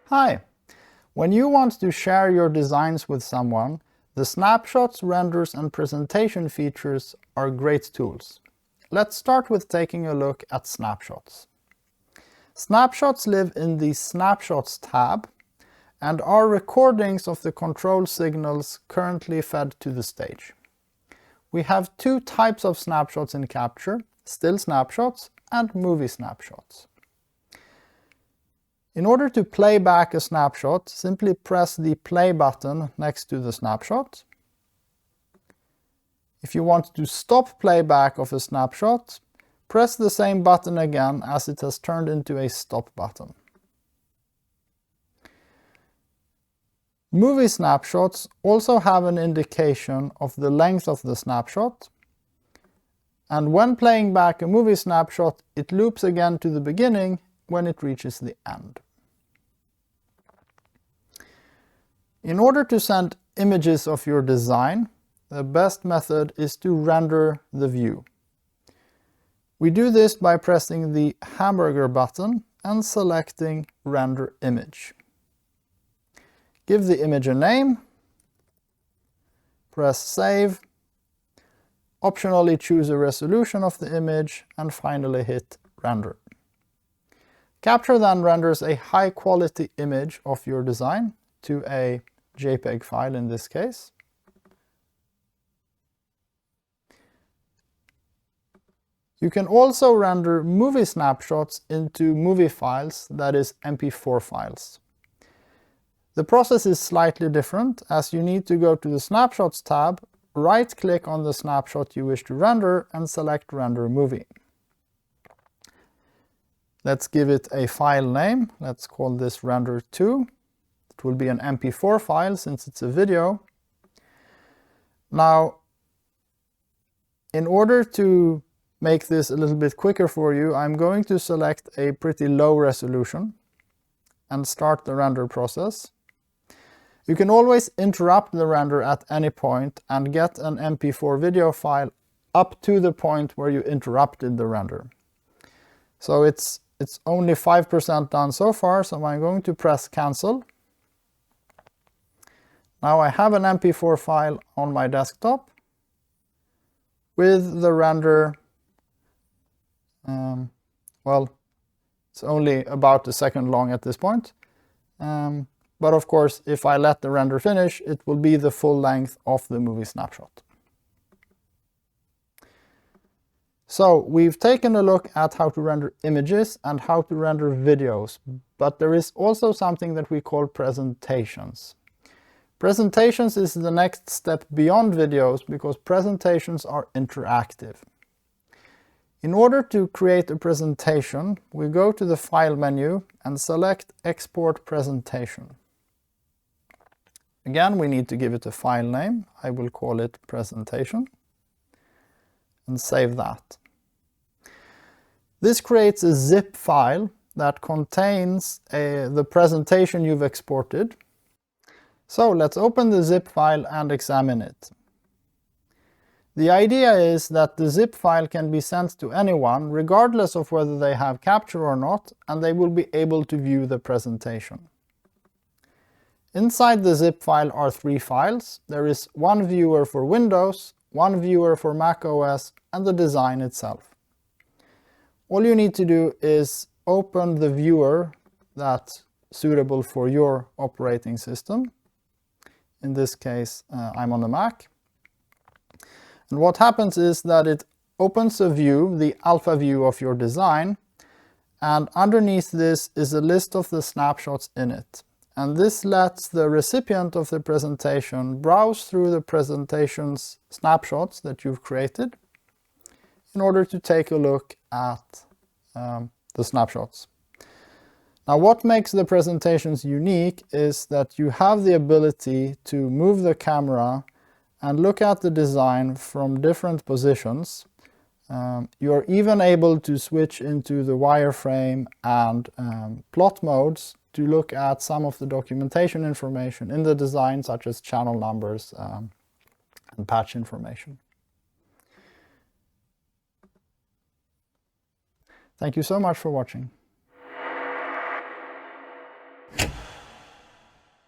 Hi! When you want to share your designs with someone, the snapshots, renders, and presentation features are great tools. Let's start with taking a look at snapshots. Snapshots live in the Snapshots tab and are recordings of the control signals currently fed to the stage. We have two types of snapshots in Capture: still snapshots and movie snapshots. In order to play back a snapshot, simply press the play button next to the snapshot. If you want to stop playback of a snapshot, press the same button again, as it has turned into a stop button. Movie snapshots also have an indication of the length of the snapshot, and when playing back a movie snapshot, it loops again to the beginning when it reaches the end. In order to send images of your design, the best method is to render the view. We do this by pressing the hamburger button and selecting Render Image. Give the image a name, press Save, optionally choose a resolution of the image, and finally hit Render. Capture then renders a high-quality image of your design to a JPEG file in this case. You can also render movie snapshots into movie files, that is MP4 files. The process is slightly different, as you need to go to the Snapshots tab, right-click on the snapshot you wish to render, and select Render Movie. Let's give it a file name. Let's call this render2. It will be an MP4 file since it's a video. Now, in order to make this a little bit quicker for you, I'm going to select a pretty low resolution and start the render process. You can always interrupt the render at any point and get an MP4 video file up to the point where you interrupted the render. So it's only 5% done so far, so I'm going to press cancel. Now I have an MP4 file on my desktop with the render. Well, it's only about a second long at this point. But of course, if I let the render finish, it will be the full length of the movie snapshot. So we've taken a look at how to render images and how to render videos, but there is also something that we call presentations. Presentations is the next step beyond videos because presentations are interactive. In order to create a presentation, we go to the File menu and select Export Presentation. Again, we need to give it a file name. I will call it Presentation and save that. This creates a zip file that contains the presentation you've exported. So let's open the zip file and examine it. The idea is that the zip file can be sent to anyone, regardless of whether they have Capture or not, and they will be able to view the presentation. Inside the zip file are three files. There is one viewer for Windows, one viewer for Mac OS, and the design itself. All you need to do is open the viewer that's suitable for your operating system. In this case, I'm on the Mac. And what happens is that it opens a view, the alpha view of your design, and underneath this is a list of the snapshots in it. And this lets the recipient of the presentation browse through the presentation's snapshots that you've created in order to take a look at the snapshots. Now, what makes the presentations unique is that you have the ability to move the camera and look at the design from different positions. You're even able to switch into the wireframe and plot modes to look at some of the documentation information in the design, such as channel numbers and patch information. Thank you so much for watching.